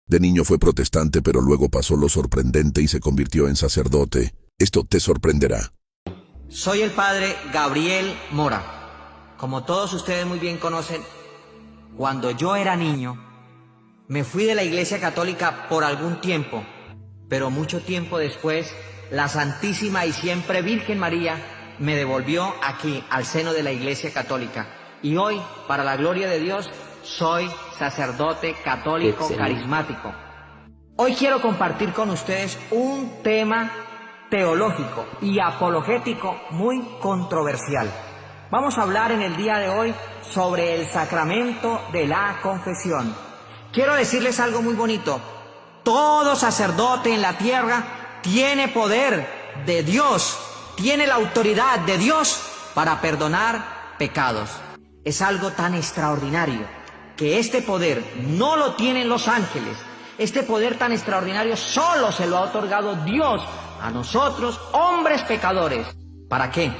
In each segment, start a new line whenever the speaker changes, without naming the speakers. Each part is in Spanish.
De niño fue protestante, pero luego pasó lo sorprendente y se convirtió en sacerdote. Esto te sorprenderá.
Soy el padre Gabriel Mora. Como todos ustedes muy bien conocen, cuando yo era niño, me fui de la Iglesia Católica por algún tiempo, pero mucho tiempo después, la Santísima y siempre Virgen María me devolvió aquí, al seno de la Iglesia Católica. Y hoy, para la gloria de Dios, soy sacerdote católico carismático. Hoy quiero compartir con ustedes un tema teológico y apologético muy controversial. Vamos a hablar en el día de hoy sobre el sacramento de la confesión. Quiero decirles algo muy bonito. Todo sacerdote en la tierra tiene poder de Dios, tiene la autoridad de Dios para perdonar pecados. Es algo tan extraordinario que este poder no lo tienen los ángeles. Este poder tan extraordinario solo se lo ha otorgado Dios a nosotros, hombres pecadores. ¿Para qué?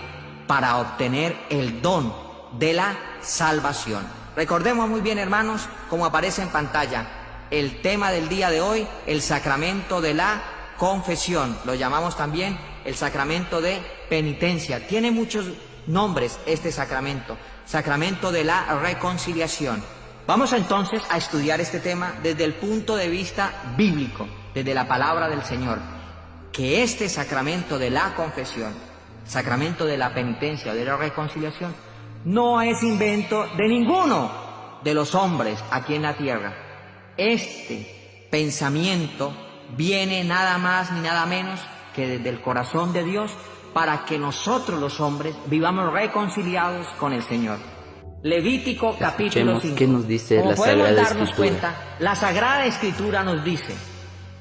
Para obtener el don de la salvación. Recordemos muy bien, hermanos, como aparece en pantalla, el tema del día de hoy, el sacramento de la confesión. Lo llamamos también el sacramento de penitencia. Tiene muchos nombres este sacramento. Sacramento de la reconciliación. Vamos entonces a estudiar este tema desde el punto de vista bíblico, desde la palabra del Señor. Que este sacramento de la confesión, sacramento de la penitencia o de la reconciliación, no es invento de ninguno de los hombres aquí en la tierra. Este pensamiento viene nada más ni nada menos que desde el corazón de Dios para que nosotros los hombres vivamos reconciliados con el Señor. Levítico capítulo 5.
¿Qué nos dice
Como
la
podemos
Sagrada
darnos
Escritura?
cuenta, la Sagrada Escritura nos dice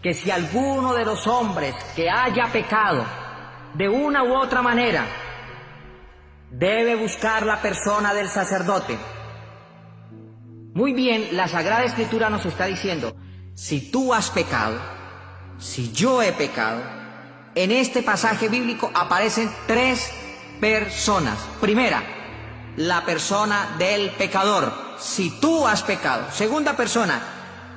que si alguno de los hombres que haya pecado de una u otra manera, debe buscar la persona del sacerdote. Muy bien, la Sagrada Escritura nos está diciendo, si tú has pecado, si yo he pecado, en este pasaje bíblico aparecen tres personas. Primera, la persona del pecador, si tú has pecado. Segunda persona,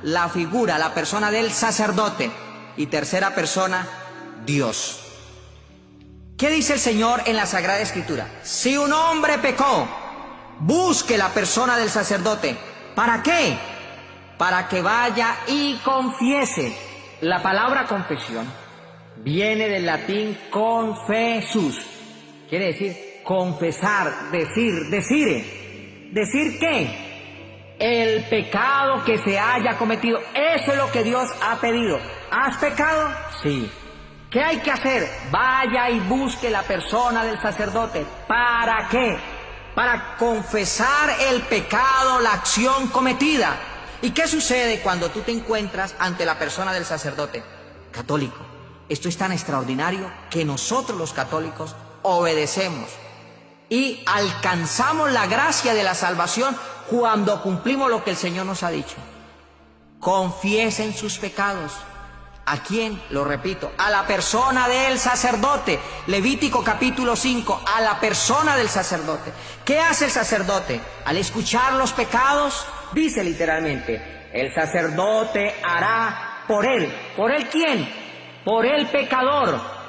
la figura, la persona del sacerdote. Y tercera persona, Dios. ¿Qué dice el Señor en la Sagrada Escritura? Si un hombre pecó, busque la persona del sacerdote. ¿Para qué? Para que vaya y confiese. La palabra confesión viene del latín confessus. Quiere decir confesar, decir, decire. ¿Decir qué? El pecado que se haya cometido. Eso es lo que Dios ha pedido. ¿Has pecado? Sí. ¿Qué hay que hacer? Vaya y busque la persona del sacerdote. ¿Para qué? Para confesar el pecado, la acción cometida. ¿Y qué sucede cuando tú te encuentras ante la persona del sacerdote? Católico. Esto es tan extraordinario que nosotros los católicos obedecemos y alcanzamos la gracia de la salvación cuando cumplimos lo que el Señor nos ha dicho. Confiesen sus pecados. ¿A quién? Lo repito, a la persona del sacerdote. Levítico capítulo 5, a la persona del sacerdote. ¿Qué hace el sacerdote? Al escuchar los pecados, dice literalmente, el sacerdote hará por él. ¿Por él quién? Por el pecador.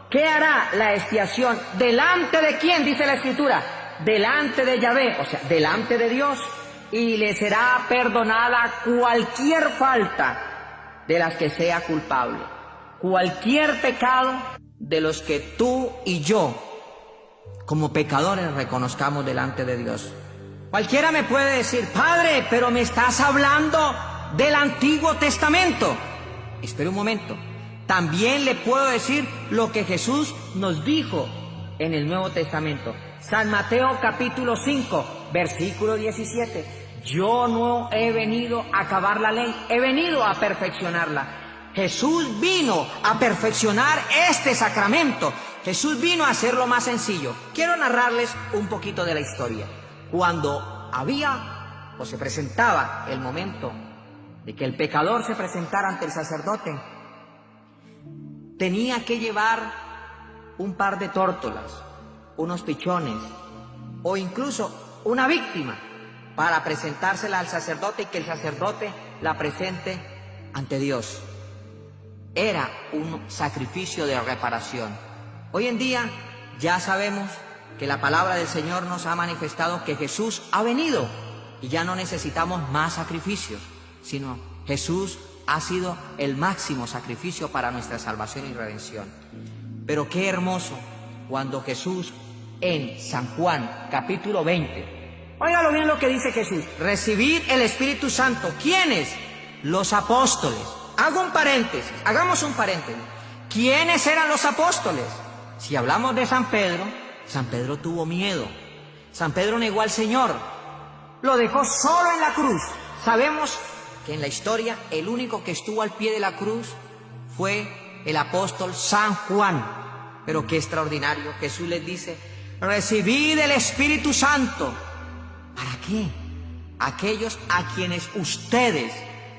¿Qué hará? La expiación. ¿Delante de quién? Dice la Escritura. Delante de Yahvé, o sea, delante de Dios. Y le será perdonada cualquier falta de las que sea culpable. Cualquier pecado de los que tú y yo, como pecadores, reconozcamos delante de Dios. Cualquiera me puede decir, Padre, pero me estás hablando del Antiguo Testamento. Espera un momento. También le puedo decir lo que Jesús nos dijo en el Nuevo Testamento. San Mateo capítulo 5, versículo 17. Yo no he venido a acabar la ley, he venido a perfeccionarla. Jesús vino a perfeccionar este sacramento. Jesús vino a hacerlo más sencillo. Quiero narrarles un poquito de la historia. Cuando había o se presentaba el momento de que el pecador se presentara ante el sacerdote, tenía que llevar un par de tórtolas, unos pichones o incluso una víctima para presentársela al sacerdote y que el sacerdote la presente ante Dios. Era un sacrificio de reparación. Hoy en día ya sabemos que la palabra del Señor nos ha manifestado que Jesús ha venido y ya no necesitamos más sacrificios, sino Jesús ha sido el máximo sacrificio para nuestra salvación y redención. Pero qué hermoso cuando Jesús en San Juan capítulo 20, óigalo bien lo que dice Jesús: recibid el Espíritu Santo. ¿Quiénes? Los apóstoles. Hagamos un paréntesis. ¿Quiénes eran los apóstoles? Si hablamos de San Pedro tuvo miedo. San Pedro negó al Señor, lo dejó solo en la cruz. Sabemos que en la historia el único que estuvo al pie de la cruz fue el apóstol San Juan. Pero qué extraordinario, Jesús les dice: recibid el Espíritu Santo. ¿Para qué? Aquellos a quienes ustedes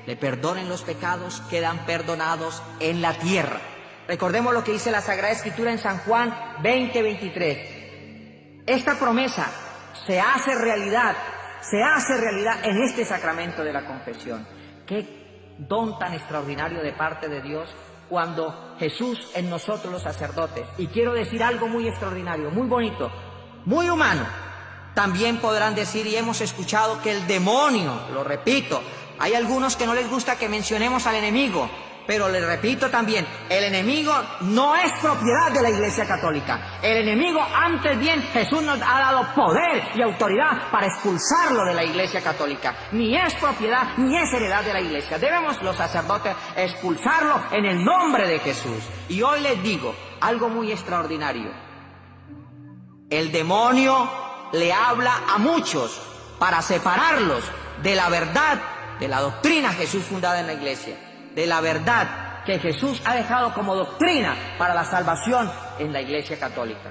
le perdonen los pecados quedan perdonados en la tierra. Recordemos lo que dice la Sagrada Escritura en San Juan 20:23. Esta promesa se hace realidad en este sacramento de la confesión. Qué don tan extraordinario de parte de Dios cuando Jesús en nosotros los sacerdotes. Y quiero decir algo muy extraordinario, muy bonito, muy humano. También podrán decir, y hemos escuchado, que el demonio, lo repito, hay algunos que no les gusta que mencionemos al enemigo, pero les repito también, el enemigo no es propiedad de la Iglesia Católica. El enemigo, antes bien, Jesús nos ha dado poder y autoridad para expulsarlo de la Iglesia Católica. Ni es propiedad, ni es heredad de la Iglesia. Debemos los sacerdotes expulsarlo en el nombre de Jesús. Y hoy les digo algo muy extraordinario. El demonio le habla a muchos para separarlos de la verdad, de la doctrina Jesús fundada en la Iglesia, de la verdad que Jesús ha dejado como doctrina para la salvación en la Iglesia Católica.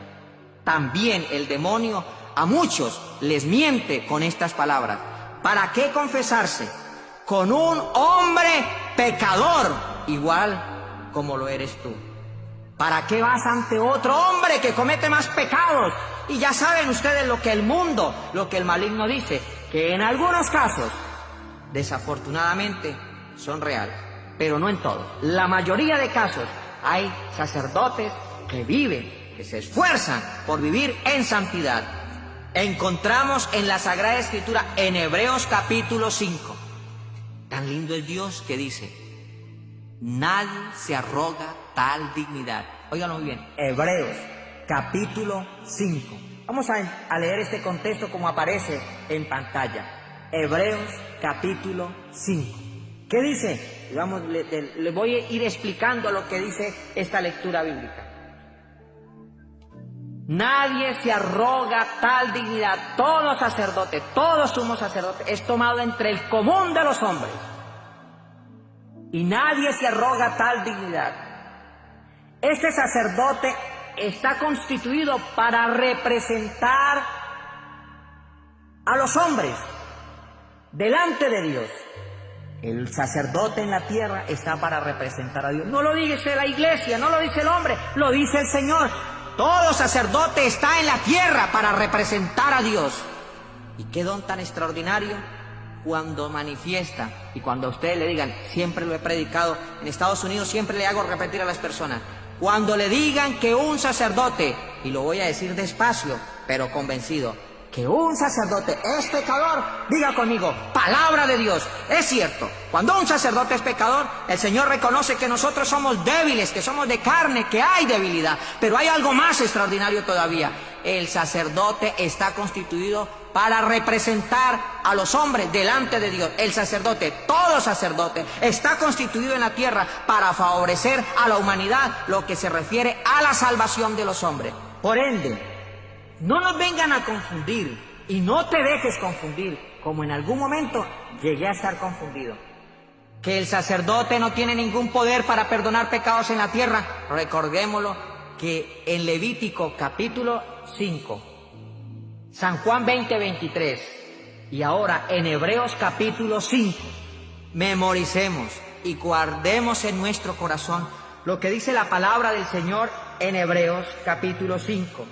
También el demonio a muchos les miente con estas palabras. ¿Para qué confesarse con un hombre pecador igual como lo eres tú? ¿Para qué vas ante otro hombre que comete más pecados? Y ya saben ustedes lo que el mundo, lo que el maligno dice, que en algunos casos, desafortunadamente, son reales, pero no en todos. La mayoría de casos hay sacerdotes que viven, que se esfuerzan por vivir en santidad. Encontramos en la Sagrada Escritura, en Hebreos capítulo 5, tan lindo es Dios que dice: nadie se arroga tal dignidad. Óiganlo muy bien, Hebreos capítulo 5. Vamos a leer este contexto como aparece en pantalla. Hebreos capítulo 5. ¿Qué dice? Digamos, le voy a ir explicando lo que dice esta lectura bíblica. Nadie se arroga tal dignidad. Todo sacerdote, todo sumo sacerdote es tomado entre el común de los hombres. Y nadie se arroga tal dignidad. Este sacerdote está constituido para representar a los hombres delante de Dios. El sacerdote en la tierra está para representar a Dios. No lo dice la Iglesia, no lo dice el hombre, lo dice el Señor. Todo sacerdote está en la tierra para representar a Dios. Y qué don tan extraordinario cuando manifiesta, y cuando a ustedes le digan, siempre lo he predicado, en Estados Unidos siempre le hago repetir a las personas, cuando le digan que un sacerdote, y lo voy a decir despacio, pero convencido, que un sacerdote es pecador, diga conmigo, palabra de Dios. Es cierto, cuando un sacerdote es pecador, el Señor reconoce que nosotros somos débiles, que somos de carne, que hay debilidad. Pero hay algo más extraordinario todavía. El sacerdote está constituido para representar a los hombres delante de Dios. El sacerdote, todo sacerdote, está constituido en la tierra para favorecer a la humanidad, lo que se refiere a la salvación de los hombres. Por ende, no nos vengan a confundir, y no te dejes confundir, como en algún momento llegué a estar confundido. Que el sacerdote no tiene ningún poder para perdonar pecados en la tierra. Recordémoslo que en Levítico capítulo 5, San Juan 20:23, y ahora en Hebreos capítulo 5, memoricemos y guardemos en nuestro corazón lo que dice la palabra del Señor en Hebreos capítulo 5.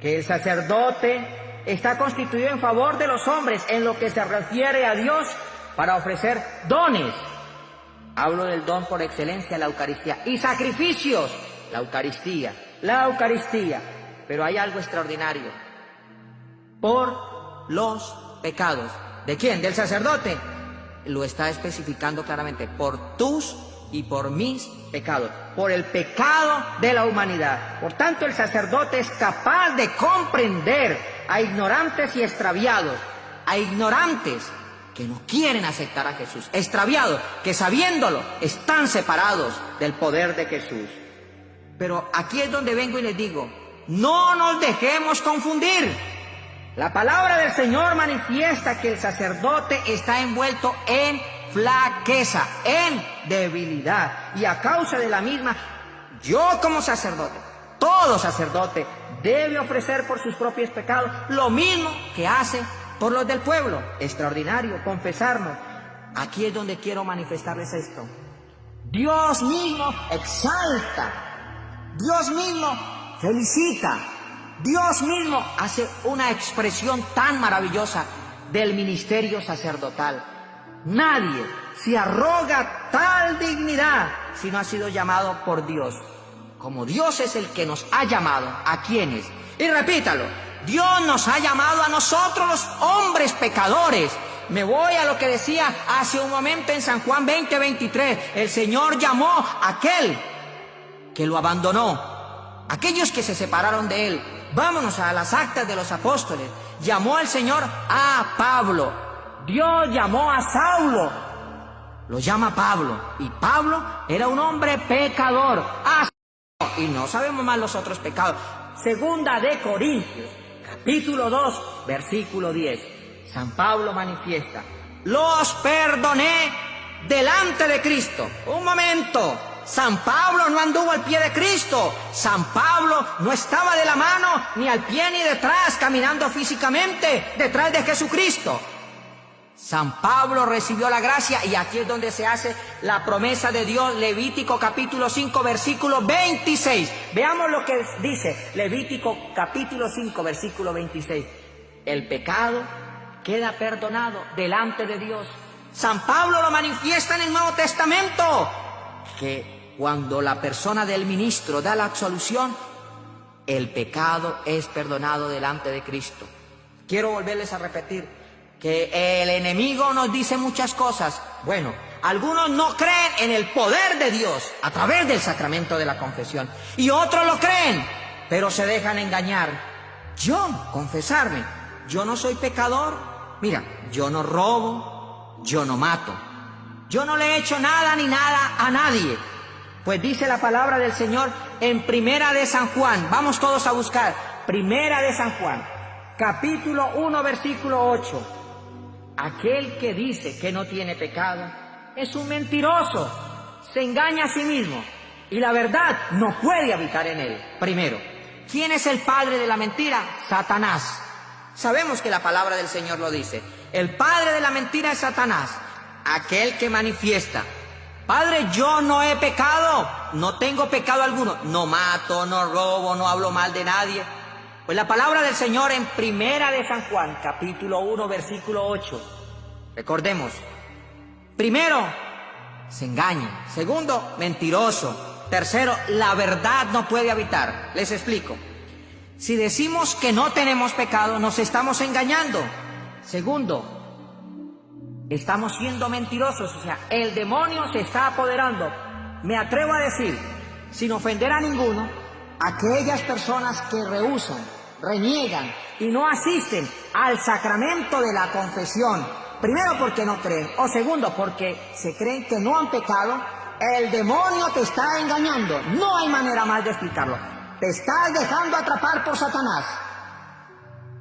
Que el sacerdote está constituido en favor de los hombres en lo que se refiere a Dios para ofrecer dones. Hablo del don por excelencia, la Eucaristía. Y sacrificios, la Eucaristía, la Eucaristía. Pero hay algo extraordinario. Por los pecados. ¿De quién? ¿Del sacerdote? Lo está especificando claramente. Por tus y por mis pecados. Por el pecado de la humanidad. Por tanto, el sacerdote es capaz de comprender a ignorantes y extraviados. A ignorantes que no quieren aceptar a Jesús, extraviados, que sabiéndolo están separados del poder de Jesús. Pero aquí es donde vengo y les digo, no nos dejemos confundir. La palabra del Señor manifiesta que el sacerdote está envuelto en flaqueza, en debilidad, y a causa de la misma, yo como sacerdote, todo sacerdote debe ofrecer por sus propios pecados lo mismo que hace por los del pueblo. Extraordinario, confesarnos. Aquí es donde quiero manifestarles esto. Dios mismo exalta, Dios mismo felicita, Dios mismo hace una expresión tan maravillosa del ministerio sacerdotal. Nadie se arroga tal dignidad si no ha sido llamado por Dios. Como Dios es el que nos ha llamado, ¿a quiénes? Y repítalo, Dios nos ha llamado a nosotros los hombres pecadores. Me voy a lo que decía hace un momento en San Juan 20:23. El Señor llamó a aquel que lo abandonó, aquellos que se separaron de Él. Vámonos a las actas de los apóstoles. Llamó el Señor a Pablo. Dios llamó a Saulo. Lo llama Pablo. Y Pablo era un hombre pecador. Y no sabemos más los otros pecados. Segunda de Corintios, capítulo 2, versículo 10. San Pablo manifiesta: los perdoné delante de Cristo. Un momento. San Pablo no anduvo al pie de Cristo. San Pablo no estaba de la mano, ni al pie ni detrás, caminando físicamente detrás de Jesucristo. San Pablo recibió la gracia, y aquí es donde se hace la promesa de Dios. Levítico capítulo 5 versículo 26. Veamos lo que dice Levítico capítulo 5 versículo 26. El pecado queda perdonado delante de Dios. San Pablo lo manifiesta en el Nuevo Testamento, que cuando la persona del ministro da la absolución, el pecado es perdonado delante de Cristo. Quiero volverles a repetir que el enemigo nos dice muchas cosas. Bueno, algunos no creen en el poder de Dios a través del sacramento de la confesión, y otros lo creen, pero se dejan engañar. Yo, confesarme, yo no soy pecador. Mira, yo no robo, yo no mato, yo no le he hecho nada ni nada a nadie. Pues dice la palabra del Señor en Primera de San Juan. Vamos todos a buscar Primera de San Juan, capítulo 1, versículo 8. Aquel que dice que no tiene pecado es un mentiroso, se engaña a sí mismo, y la verdad no puede habitar en él. Primero, ¿quién es el padre de la mentira? Satanás. Sabemos que la palabra del Señor lo dice. El padre de la mentira es Satanás, aquel que manifiesta: Padre, yo no he pecado, no tengo pecado alguno, no mato, no robo, no hablo mal de nadie. Pues la palabra del Señor en Primera de San Juan, capítulo 1, versículo 8. Recordemos, primero, se engaña. Segundo, mentiroso. Tercero, la verdad no puede habitar. Les explico. Si decimos que no tenemos pecado, nos estamos engañando. Segundo, estamos siendo mentirosos, o sea, el demonio se está apoderando. Me atrevo a decir, sin ofender a ninguno, aquellas personas que rehúsan, reniegan y no asisten al sacramento de la confesión, primero porque no creen, o segundo porque se creen que no han pecado, el demonio te está engañando. No hay manera más de explicarlo. Te estás dejando atrapar por Satanás.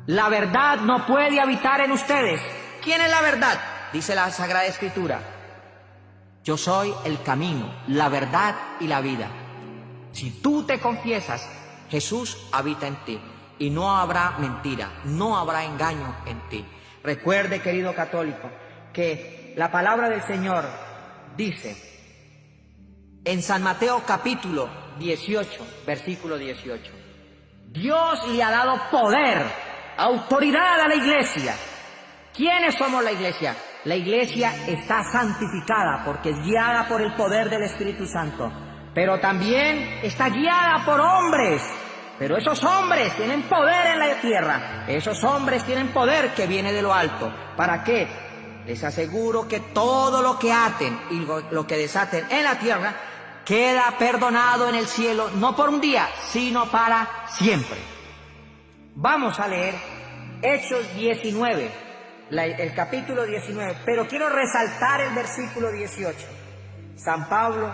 La verdad no puede habitar en ustedes. ¿Quién es la verdad? Dice la Sagrada Escritura: yo soy el camino, la verdad y la vida. Si tú te confiesas, Jesús habita en ti, y no habrá mentira, no habrá engaño en ti. Recuerde, querido católico, que la palabra del Señor dice en San Mateo capítulo 18, versículo 18: Dios le ha dado poder, autoridad a la iglesia. ¿Quiénes somos la iglesia? La iglesia está santificada porque es guiada por el poder del Espíritu Santo, pero también está guiada por hombres. Pero esos hombres tienen poder en la tierra, esos hombres tienen poder que viene de lo alto. ¿Para qué? Les aseguro que todo lo que aten y lo que desaten en la tierra queda perdonado en el cielo, no por un día, sino para siempre. Vamos a leer Hechos 19, el capítulo 19, pero quiero resaltar el versículo 18. San Pablo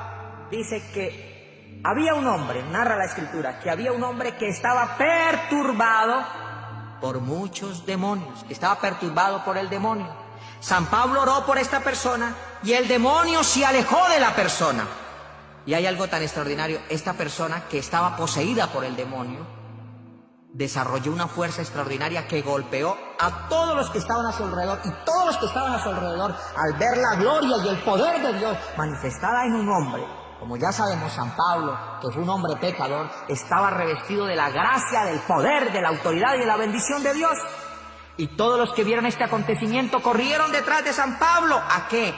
dice que había un hombre, narra la escritura, que había un hombre que estaba perturbado por muchos demonios, estaba perturbado por el demonio. San Pablo oró por esta persona y el demonio se alejó de la persona. Y hay algo tan extraordinario, esta persona que estaba poseída por el demonio desarrolló una fuerza extraordinaria que golpeó a todos los que estaban a su alrededor, y todos los que estaban a su alrededor, al ver la gloria y el poder de Dios manifestada en un hombre, como ya sabemos, San Pablo, que fue un hombre pecador, estaba revestido de la gracia, del poder, de la autoridad y de la bendición de Dios. Y todos los que vieron este acontecimiento corrieron detrás de San Pablo. ¿A qué?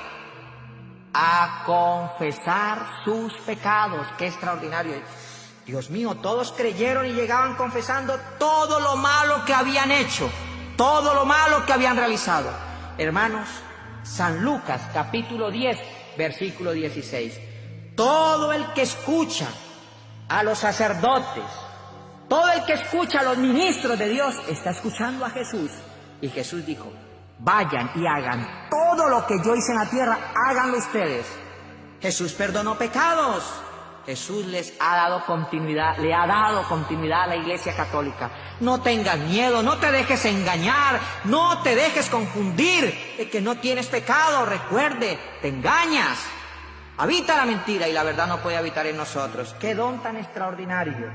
A confesar sus pecados. ¡Qué extraordinario! Dios mío, todos creyeron y llegaban confesando todo lo malo que habían hecho, todo lo malo que habían realizado. Hermanos, San Lucas, capítulo 10, versículo 16. Todo el que escucha a los sacerdotes, todo el que escucha a los ministros de Dios, está escuchando a Jesús. Y Jesús dijo: vayan y hagan todo lo que yo hice en la tierra, háganlo ustedes. Jesús perdonó pecados. Jesús les ha dado continuidad, le ha dado continuidad a la Iglesia Católica. No tengas miedo, no te dejes engañar, no te dejes confundir de que no tienes pecado. Recuerde, te engañas. Habita la mentira y la verdad no puede habitar en nosotros. ¡Qué don tan extraordinario!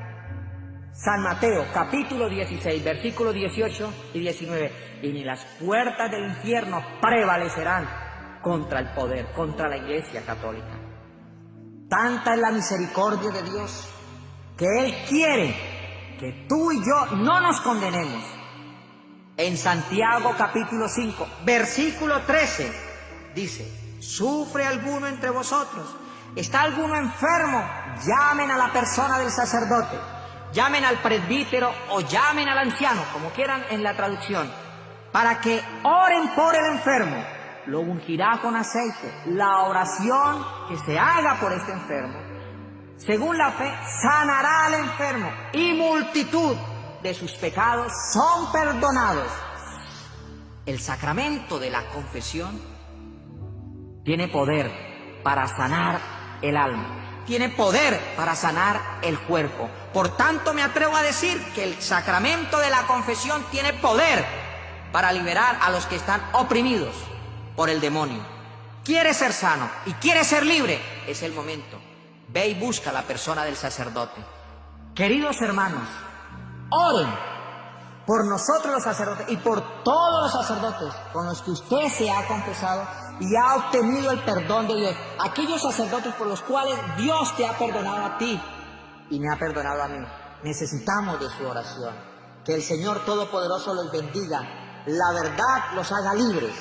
San Mateo, capítulo 16, versículos 18 y 19. Y ni las puertas del infierno prevalecerán contra el poder, contra la Iglesia Católica. Tanta es la misericordia de Dios que Él quiere que tú y yo no nos condenemos. En Santiago capítulo 5, versículo 13, dice: ¿sufre alguno entre vosotros? ¿Está alguno enfermo? Llamen a la persona del sacerdote, llamen al presbítero o llamen al anciano, como quieran en la traducción, para que oren por el enfermo. Lo ungirá con aceite. La oración que se haga por este enfermo, según la fe, sanará al enfermo y multitud de sus pecados son perdonados. El sacramento de la confesión tiene poder para sanar el alma, tiene poder para sanar el cuerpo. Por tanto, me atrevo a decir que el sacramento de la confesión tiene poder para liberar a los que están oprimidos por el demonio. ¿Quieres ser sano y quieres ser libre? Es el momento. Ve y busca a la persona del sacerdote. Queridos hermanos, oren por nosotros los sacerdotes y por todos los sacerdotes con los que usted se ha confesado y ha obtenido el perdón de Dios. Aquellos sacerdotes por los cuales Dios te ha perdonado a ti y me ha perdonado a mí. Necesitamos de su oración. Que el Señor Todopoderoso los bendiga, la verdad los haga libres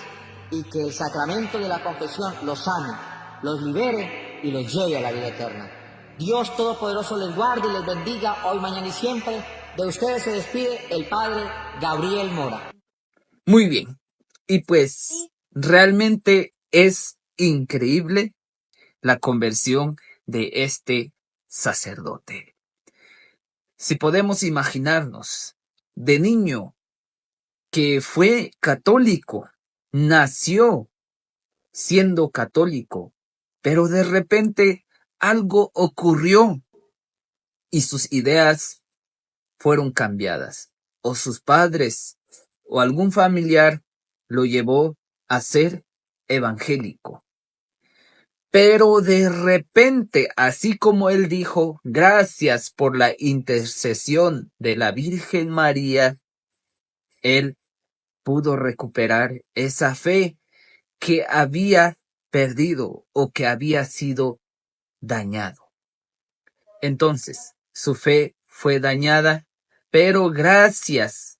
y que el sacramento de la confesión los sane, los libere y los lleve a la vida eterna. Dios Todopoderoso les guarde y les bendiga hoy, mañana y siempre. De ustedes se despide el Padre Gabriel Mora.
Muy bien. Y pues realmente es increíble la conversión de este sacerdote. Si podemos imaginarnos, de niño que fue católico, nació siendo católico, pero de repente algo ocurrió y sus ideas fueron cambiadas, o sus padres o algún familiar lo llevó a ser evangélico. Pero de repente, así como él dijo, gracias por la intercesión de la Virgen María, él pudo recuperar esa fe que había perdido o que había sido dañado. Entonces, su fe fue dañada, pero gracias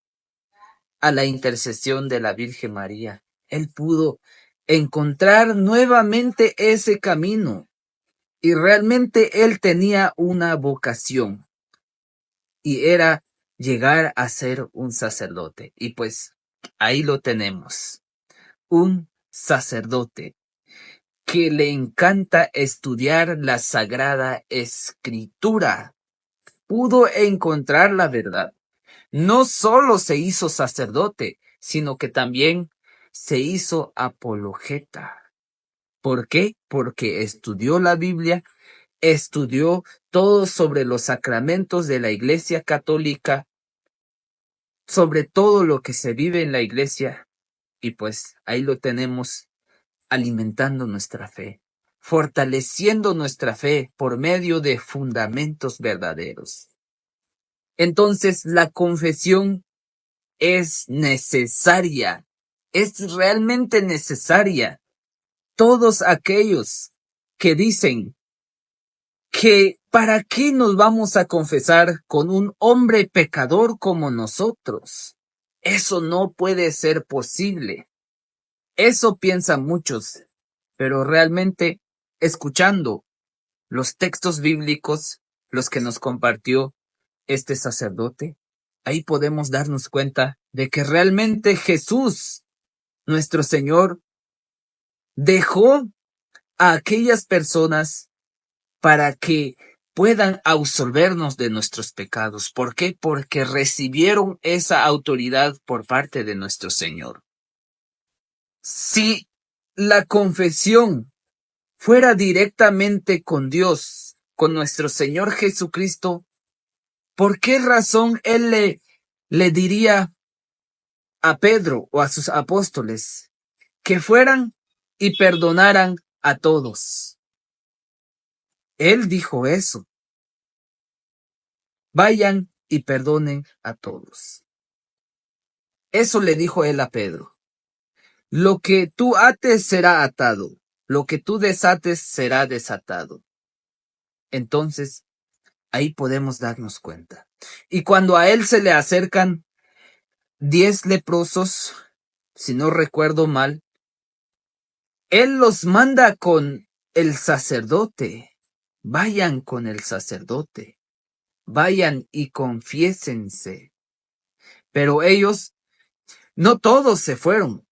a la intercesión de la Virgen María, él pudo encontrar nuevamente ese camino. Y realmente él tenía una vocación y era llegar a ser un sacerdote. Y pues ahí lo tenemos, un sacerdote que le encanta estudiar la Sagrada Escritura. Pudo encontrar la verdad. No solo se hizo sacerdote, sino que también se hizo apologeta. ¿Por qué? Porque estudió la Biblia, estudió todo sobre los sacramentos de la Iglesia Católica, sobre todo lo que se vive en la Iglesia, y pues ahí lo tenemos alimentando nuestra fe, fortaleciendo nuestra fe por medio de fundamentos verdaderos. Entonces, la confesión es necesaria, es realmente necesaria. Todos aquellos que dicen que ¿para qué nos vamos a confesar con un hombre pecador como nosotros? Eso no puede ser posible. Eso piensan muchos, pero realmente escuchando los textos bíblicos, los que nos compartió este sacerdote, ahí podemos darnos cuenta de que realmente Jesús, nuestro Señor, dejó a aquellas personas para que puedan absolvernos de nuestros pecados. ¿Por qué? Porque recibieron esa autoridad por parte de nuestro Señor. Si la confesión fuera directamente con Dios, con nuestro Señor Jesucristo, ¿por qué razón Él le diría a Pedro o a sus apóstoles que fueran y perdonaran a todos? Él dijo eso. Vayan y perdonen a todos. Eso le dijo él a Pedro. Lo que tú ates será atado, lo que tú desates será desatado. Entonces, ahí podemos darnos cuenta. Y cuando a él se le acercan 10 leprosos, si no recuerdo mal, él los manda con el sacerdote. Vayan con el sacerdote. Vayan y confiésense. Pero ellos, no todos se fueron.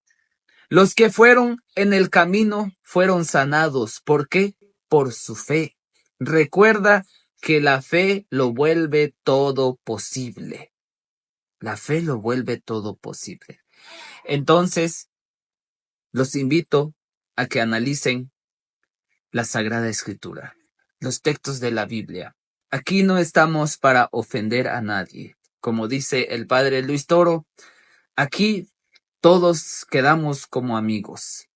Los que fueron en el camino fueron sanados. ¿Por qué? Por su fe. Recuerda que la fe lo vuelve todo posible. La fe lo vuelve todo posible. Entonces, los invito a que analicen la Sagrada Escritura, los textos de la Biblia. Aquí no estamos para ofender a nadie. Como dice el padre Luis Toro, aquí todos quedamos como amigos.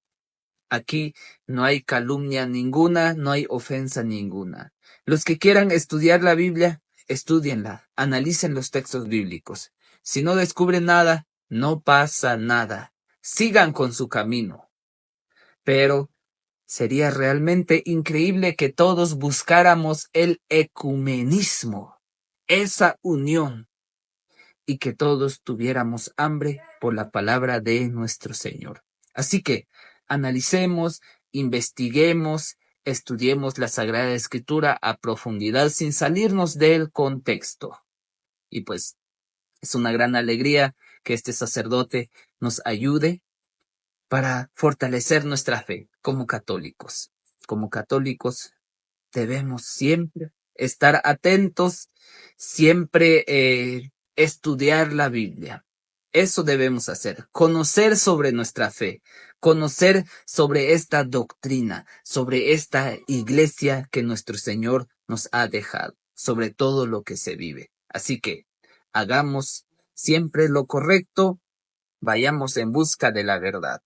Aquí no hay calumnia ninguna, no hay ofensa ninguna. Los que quieran estudiar la Biblia, estúdienla, analicen los textos bíblicos. Si no descubren nada, no pasa nada. Sigan con su camino. Pero sería realmente increíble que todos buscáramos el ecumenismo, esa unión, y que todos tuviéramos hambre por la palabra de nuestro Señor. Así que analicemos, investiguemos, estudiemos la Sagrada Escritura a profundidad sin salirnos del contexto. Y pues es una gran alegría que este sacerdote nos ayude para fortalecer nuestra fe como católicos. Como católicos debemos siempre estar atentos, siempre estudiar la Biblia. Eso debemos hacer, conocer sobre nuestra fe, conocer sobre esta doctrina, sobre esta iglesia que nuestro Señor nos ha dejado, sobre todo lo que se vive. Así que hagamos siempre lo correcto, vayamos en busca de la verdad.